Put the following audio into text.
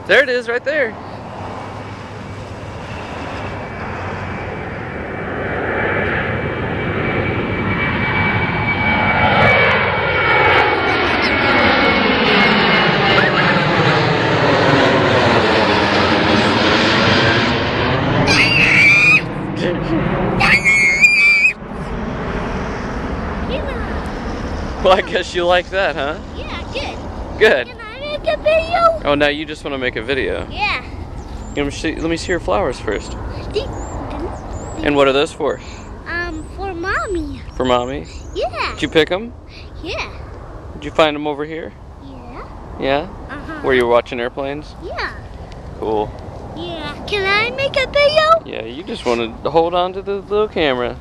There it is, right there. Well, I guess you like that, huh? Yeah, good. Good. Can I make a video? Oh, now you just want to make a video. Yeah. Let me see your flowers first. And what are those for? For mommy. For mommy? Yeah. Did you pick them? Yeah. Did you find them over here? Yeah. Yeah? Where you were watching airplanes? Yeah. Cool. Yeah. Can I make a video? Yeah, you just wanted to hold on to the little camera.